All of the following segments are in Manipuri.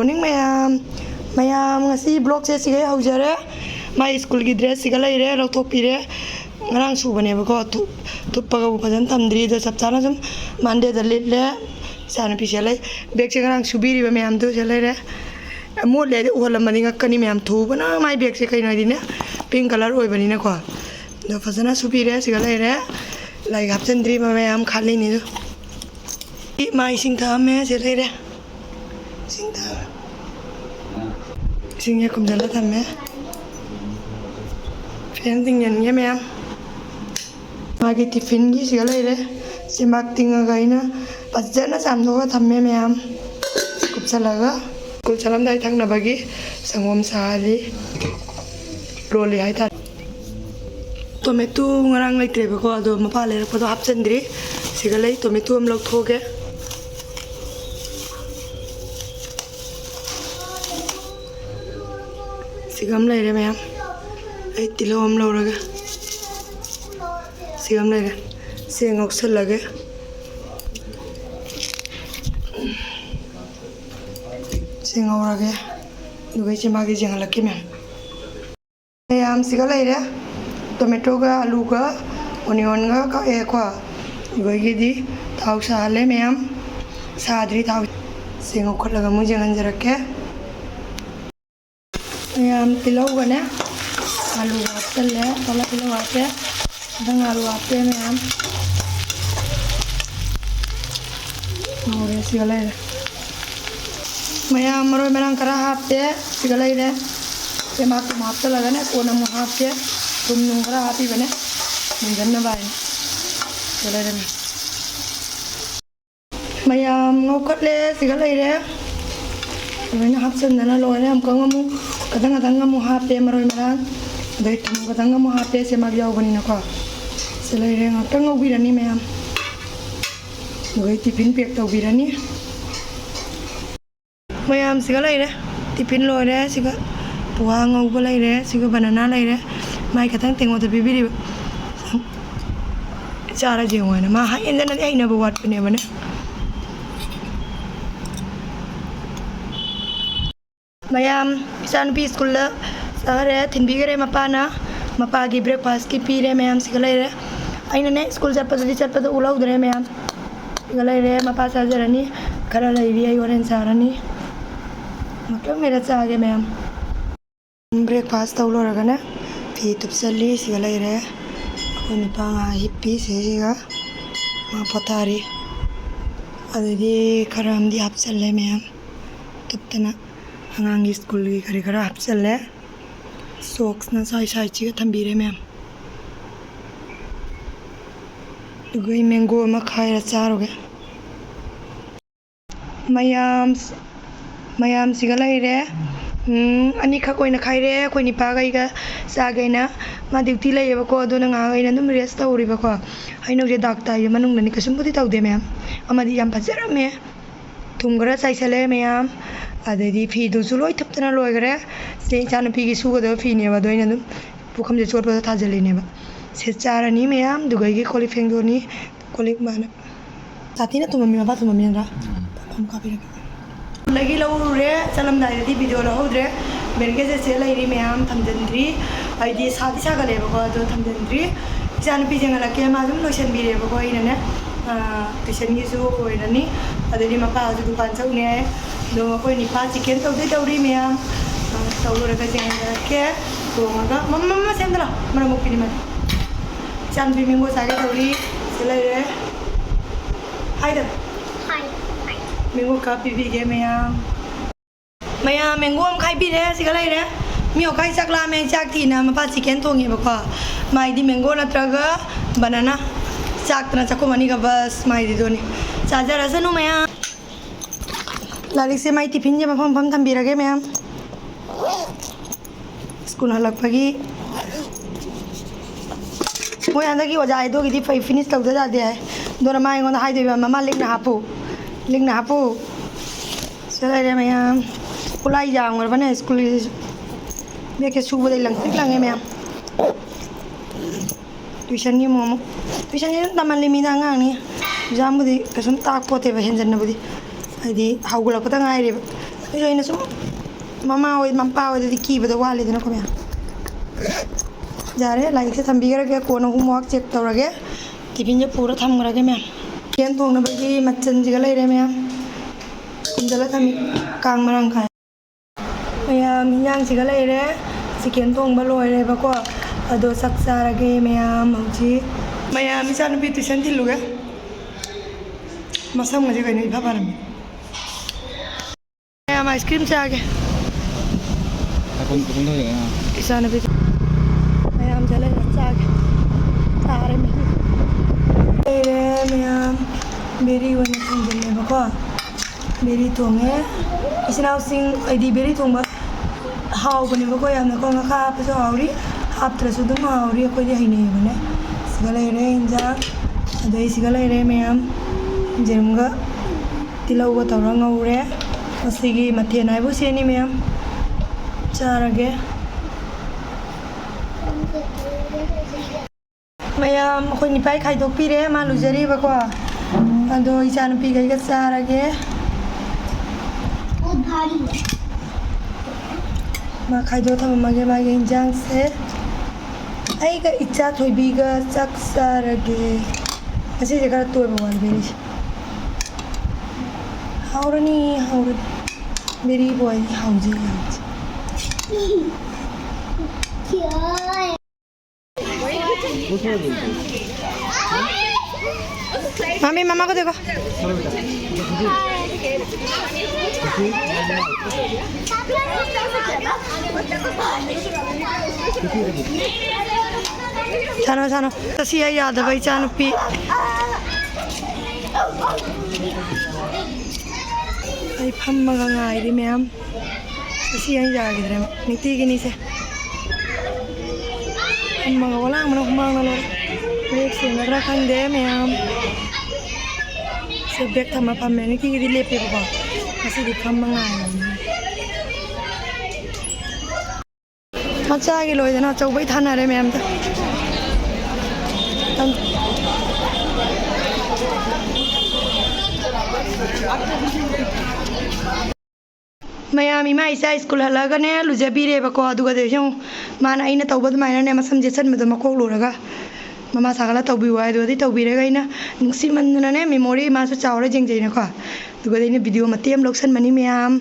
Morning mayam ngasi blog se sigai haujare mai school gi dress siga leire lawthokpire ngarang subane bako thuppaga fajan thamdri do sapchana sum mande da litle sana pisele bag se ngarang subiri ba mayam do se leire mo le uhalamani ngakani mayam thubana mai bag se kai noidine pink color oi bani na ko do fajana subire siga leire lai hapchandri ba mayam khali ni do mai singtha me se leire singtha singnya kumjala thamme fen tingyan ye ma'am magi tiffin gi siga leire simak tinga gaina pajjana samdoga thamme ma'am kupchalaga kul chalam dai thangna bagi sangom sali roli haita tomato ngarang leitre bako ado mapa le ko hapchandri siga lei tomato am lok thoge sigam leire ma'am ai tilom lawraga sigam leire seng oksel lage seng awrage dugai chimagi jangalaki ma'am siga leire tomato ga alu ga onion ga ka e kwa dugai gidi thau sale ma'am sadri thau seng okhalaga mu janganjarake Yang pilau kan ya, alu apel ya, kalau pilau apel, ada alu apel ya, mau ya segala ya, Maya maru merang kerah apel segala ya, semak apel lagi nih, kona mau apel, tumnung kerah api bane, menjana bain, segala ya, Maya ngokot le segala ya, ini hapsen dana loh ya, amkang kamu kadang-kadang kamu HP maroy marang dai tum kadang kamu HP se mag jauh bani nako selai reng atang ubirani ma'am gai tiffin pek ta ubirani ma'am sigala ire tiffin lo re siga puang ubala ire siga banana la ire mai kadang tengo ta bibiri cara jengwana ma ha indana ai na buat pene bane Mayam isan pi school la sahare thinbi gare mapa gi breakfast ki pire mayam sigalai aina ne school chatpa ulau dre mayam sigalai re mapa sajarani khara lai ri ai oren sarani matlab mera cha ge mayam breakfast tawlo ragana pi tupsali sigalai re koni panga hippi sesiga ma potari adidi kharam di hapsalle mayam tuptana Angang school gi kare hapsale socks na sai chi ga thambire ma'am dugai mango ma khaira charoge mayam sigala ire ani kha koina khaire koini pa gai ga sa gaina ma duty lai ba ko do na nga gaina dum rest tawri ba ko aino je dakta ye manung ni kasum budi tawde ma'am amadi yam phajara me tumgara sai sale ma'am adedi fi du zuloi thaptana loigare se chana pi gi suga do fi ne ba doina dum pukham je chot ba tha jali ne ba se charani ma'am dugai gi koli feng do ni kolik mana satina tu mami ba tu mami ra pam ka bi lagi lo re salam dai di video lo hodre berge se lai ri ma'am thamjandri ai di sa ga le ba do thamjandri chana pi janga la ke ma dum lotion bi re ba ko ina ne tuition gi su ko ina ni adedi ma pa ju dukan chau ne do koi ni pa chicken tawri ma'am tawlo ra ga janga ke to maga mama sendra mara mo pini man chan bi mingo sa ga tawri selai re hi da hi mingo ka bi ge ma'am mingo am khai bi re sigalai re mi o kai chakla me chak thi na ma pa chicken thongi ba ko mai di mingo na traga banana chak na chako mani ga bas mai di do ni chaja ra sanu ma'am Larik se mai tiffin je mafam thambirage ma'am school halak pagi moi andagi oja ai do gi fai finish tau da de ai do na mai ngon hai de mama likna hapu selai re ma'am kulai jang war bane school me ke su bodai lang tik lang ma'am tuition ni momo tuition ni taman limi da ngang ni jam budi kasum tak pote ba henjan na budi adi haugula pata ngai re ꯑꯩꯁꯨ ꯑꯩꯅ ꯁꯨꯝ ꯃꯃꯥ ꯍꯣꯏ ꯃꯄꯥ ꯍꯣꯏꯗꯗꯤ ꯀꯤꯕꯗ ꯋꯥꯠꯂꯤꯗꯅꯀꯣ ꯃꯌꯥꯝ ꯌꯥꯔꯦ ꯂꯥꯏꯔꯤꯛꯁꯦ ꯊꯝꯕꯤꯈ꯭ꯔꯒꯦ ꯀꯣꯟꯅ ꯍꯣꯝꯋꯥꯔꯛ ꯆꯦꯛ ꯇꯧꯔꯒꯦ ꯇꯤꯐꯤꯟꯁꯦ ꯄꯨꯔ ꯊꯝꯈ꯭ꯔꯒꯦ ꯃꯌꯥꯝ ꯆꯤꯀꯟ ꯊꯣꯡꯅꯕꯒꯤ ꯃꯆꯜꯁꯤꯒ ꯂꯩꯔꯦ ꯃꯌꯥꯝ ꯀꯨꯝꯖꯜꯂ ꯊꯝꯃꯤ ꯀꯥꯡ ꯃꯔꯥꯡ ꯀꯥꯏ ꯃꯌꯥꯝ ꯍꯤꯟꯖꯥꯡꯁꯤꯒ ꯂꯩꯔꯦ ꯆꯤꯀꯟ ꯊꯣꯡꯕ ꯂꯣꯏꯔꯦꯕꯀꯣ ꯑꯗꯣ ꯆꯥꯛ ꯆꯥꯔꯒꯦ ꯃꯌꯥꯝ ꯍꯧꯖꯤꯛ ꯃꯌꯥꯝ ꯏꯆꯥꯅꯨꯄꯤ ꯇꯨꯏꯁꯟ ꯊꯤꯜꯂꯨꯒꯦ ꯃꯁꯝꯒꯁꯦ ꯀꯩꯅꯣ ꯏꯐ ꯐꯔꯝꯃꯤ mày ice cream cha kìa cũng thôi vậy à isa na bit mày am chale cha kìa cha re me mày beri wana thong jene ba ko beri thong e isina sing id beri thong ba hau bani ba ko yam na ko nga kha pa so hauri hap tra su dum hauri ko di haine bane sigale re inja adai sigale re mày jerumga tilau ga tawra ngaure ꯃꯁꯤꯒꯤ ꯃꯊꯦꯜ ꯍꯥꯏꯕꯨ ꯁꯤꯅꯤ ꯃꯌꯥꯝ ꯆꯥꯔꯒꯦ ꯃꯌꯥꯝ ꯑꯩꯈꯣꯏ ꯅꯤꯄꯥꯏ ꯈꯥꯏꯗꯣꯛꯄꯤꯔꯦ ꯃꯥ ꯂꯨꯖꯔꯤꯕꯀꯣ ꯑꯗꯣ ꯏꯆꯥꯅꯨꯄꯤꯈꯩꯒ ꯆꯥꯔꯒꯦ ꯃꯥ ꯈꯥꯏꯗꯣꯛ ꯊꯝꯃꯝꯃꯒꯦ ꯃꯥꯒꯤ ꯏꯟꯖꯥꯡꯁꯦ ꯑꯩꯒ ꯏꯆꯥ ꯊꯣꯏꯕꯤꯒ ꯆꯥꯛ ꯆꯥꯔꯒꯦ ꯉꯁꯤꯁꯦ ꯈꯔ ꯇꯣꯏꯕ ꯋꯥꯠꯂꯦ 하우르니 하우르 메리 보이 하우지 마미 마마가 되고 자노 자노 시야 야द भाई चानुपी आई फम्मगा ngairi ma'am asi yang jagidre niti gini se फम्मगा walang mana humang na lor break se nagra khangde ma'am se bek thama pamme niti gidi lepe ba asi di फम्मगा macha gi loi dana chaubai thana re ma'am ta मयाम इमा इसा स्कूल हलगने लुजबीरेबको अदुगा देजों माना अइना तौबद माइनाने मसम जेसनबद मकोक लोरगा ममा सागला तौबी वाय दोदि तौबीरेगा इना नुक्सिमनने मेमोरी मासु चावरा जेंजेनको दुगा देने वीडियो मतेम लोक्सन मनी मयाम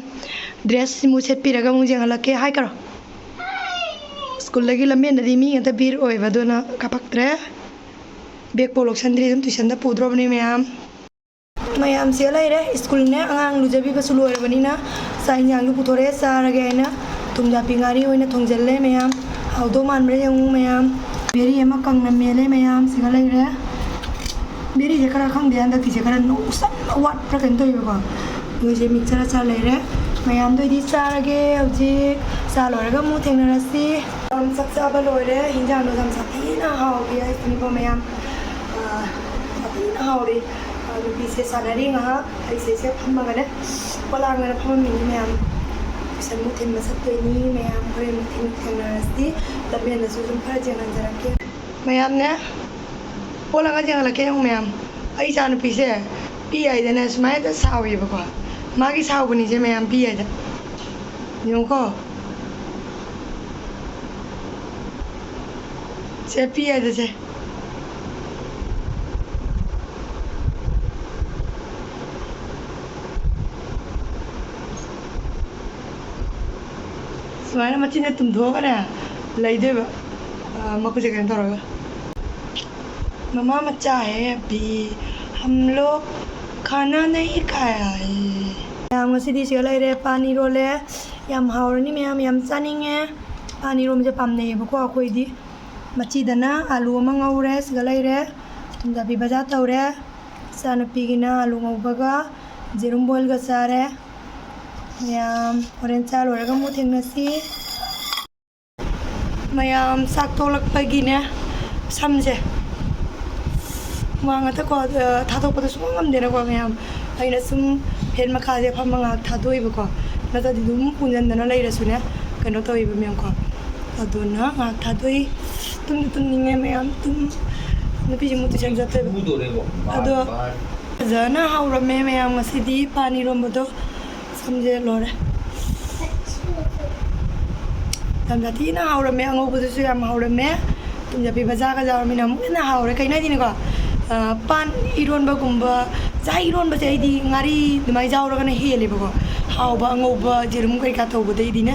ड्रेस मु सेटपीरगा मु जेंगलके हाय करो स्कूल लगी लम्बे नदी मी अंत बीर ओइबदोना कपक्त्रे बेग पो लोक्सन द्रि दम ट्यूशन दा पुद्रोबनी मयाम मयाम से लेरे स्कूल ने आंग लुजबी बसु लोरबनीना साइन यांग पुथोरे सारगे ना तुम जा पिंगारी होइना थोंजल्ले मयाम हाउदो मानब्रे यंग मयाम बेरी एमा कंगना मेले मयाम सिगा लेरे बेरी जेकरा खंग दे अंदर तिजे करा नो सन वाट प्रकन तो योगा मुझे मिक्सर चा लेरे मयाम दो दी सारगे हौजी सा लोरगा मु थेंगनरसी हम सक्सा बा लोरे हिंजां नो जम साथीना हाउगी इतनी बो मयाम साथीना हाउरी नुपी से सानरी ngहा ऐसे से फमगने पलांगना फममिनी मैम सन मुथिन मसक्तोइनी मैम होरे मुथिन थेंगनासि लबेन सु जुम फर जेंगन जरके मैम ने पोलांगा जेंगलके यंग मैम आई सानुपी से पी आई देने स्माय द सावी बको मागी सावबनी जे मैम पी आई द योंको से पी आई द से सुमाइना मचिने तुम धोगने लैदेबा मकुजे कन तोरगा ममा मच्चा है अभी हम लोग खाना नहीं खाया है याम ngasidi se laire pani role yam haurani ma'am yam chaninge pani rom je pamne bako akoi di machi dana alu ma ngaure se laire tumda bi baja taure sanupi gina alu ngaubaga jerum boil ga sare ma'am होरेन चा लोरगा मु थेंगनसी मैम साक तोलकपगिने समझे मांगा त को थाथोपद सुम ngमदेना मैम अइना सुम फेन मखाजे फमंगा थादोइबको नता दिदुम पुंजनदना लैरसुने कनो तोइब मैम को अदोना गा थादोइ तुम निंगे मैम तुम नपि जमु तुसन जते अदो जना हाउरमे मैम ngasidi pani रोमबदो समझे लोरे ꯌꯥꯝ ꯊꯤꯅ ꯍꯥꯎꯔꯝꯃꯦ ꯑꯉꯧꯕꯗꯨꯁꯨ ꯌꯥꯝ ꯍꯥꯎꯔꯝꯃꯦ ꯊꯨꯝꯖꯥꯄꯤ ꯃꯆꯥꯒ ꯌꯥꯎꯔꯝꯃꯤꯅ ꯑꯃꯨꯛ ꯍꯦꯟꯅ ꯍꯥꯎꯔꯦ ꯀꯩꯅꯣ ꯍꯥꯏꯗꯤꯅꯦꯀꯣ ꯄꯥꯟ ꯏꯔꯣꯟꯕꯒꯨꯝꯕ ꯏꯔꯣꯟꯕꯁꯦ ꯑꯩꯗꯤ ꯉꯥꯔꯤ ꯑꯗꯨꯃꯥꯏꯅ ꯌꯥꯎꯔꯒꯅ ꯍꯦꯜꯂꯦꯕꯀꯣ ꯍꯥꯎꯕ ꯑꯉꯧꯕ ꯌꯦꯔꯨꯝ ꯀꯩꯀꯥ ꯇꯧꯕꯗꯩꯗꯤꯅꯦ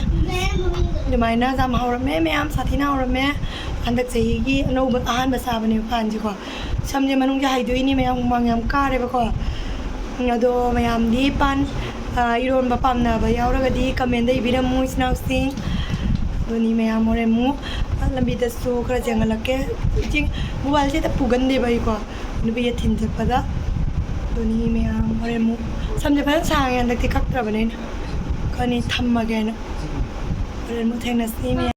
ꯑꯗꯨꯃꯥꯏꯅ ꯌꯥꯝ ꯍꯥꯎꯔꯝꯃꯦ ꯃꯌꯥꯝ ꯁꯥꯊꯤꯅ ꯍꯥꯎꯔꯝꯃꯦ ꯍꯟꯗꯛ ꯆꯍꯤꯒꯤ ꯑꯅꯧꯕ ꯑꯍꯥꯟꯕ ꯆꯥꯕꯅꯦꯕ ꯄꯥꯟꯁꯦꯀꯣ ꯁꯝꯁꯦ ꯃꯅꯨꯡꯁꯦ ꯍꯥꯏꯗꯣꯛꯏꯅꯤ ꯃꯌꯥꯝ ꯍꯨꯃꯥꯡ ꯌꯥꯝ ꯀꯥꯔꯦꯕꯀꯣ ꯑꯗꯣ ꯃꯌꯥꯝꯗꯤ ꯄꯥꯟ ꯏꯔꯣꯟꯕ ꯄꯥꯝꯅꯕ ꯌꯥꯎꯔꯒꯗꯤ ꯀꯃꯦꯟꯗ ꯏꯕꯤꯔꯝꯃꯨ ꯏꯆꯤꯟ ꯏꯅꯥꯎꯁꯤꯡ ꯑꯗꯨꯅꯤ ꯃꯌꯥꯝ ꯍꯣꯔꯦꯟ ꯑꯃꯨꯛ ꯂꯝꯕꯤꯗꯁꯨ ꯈꯔ ꯌꯦꯡꯍꯜꯂꯛꯀꯦ ꯃꯣꯕꯥꯏꯜꯁꯦ ꯍꯦꯛꯇ ꯄꯨꯒꯟꯗꯦꯕ ꯑꯩꯀꯣ ꯅꯨꯄꯤꯒ ꯊꯤꯟ ꯆꯠꯄꯗ ꯑꯗꯨꯅꯤ ꯃꯌꯥꯝ ꯍꯣꯔꯦꯟ ꯑꯃꯨꯛ ꯁꯝꯁꯦ ꯐꯖꯅ ꯁꯥꯡꯉꯦ ꯍꯟꯗꯛꯇꯤ ꯀꯛꯇ꯭ꯔꯕꯅꯦ ꯑꯩꯅ ꯀꯅꯤ ꯊꯝꯃꯒꯦꯅ ꯍꯣꯔꯦꯟ ꯑꯃꯨꯛ ꯊꯦꯡꯅꯁꯤ ꯃꯌꯥꯝ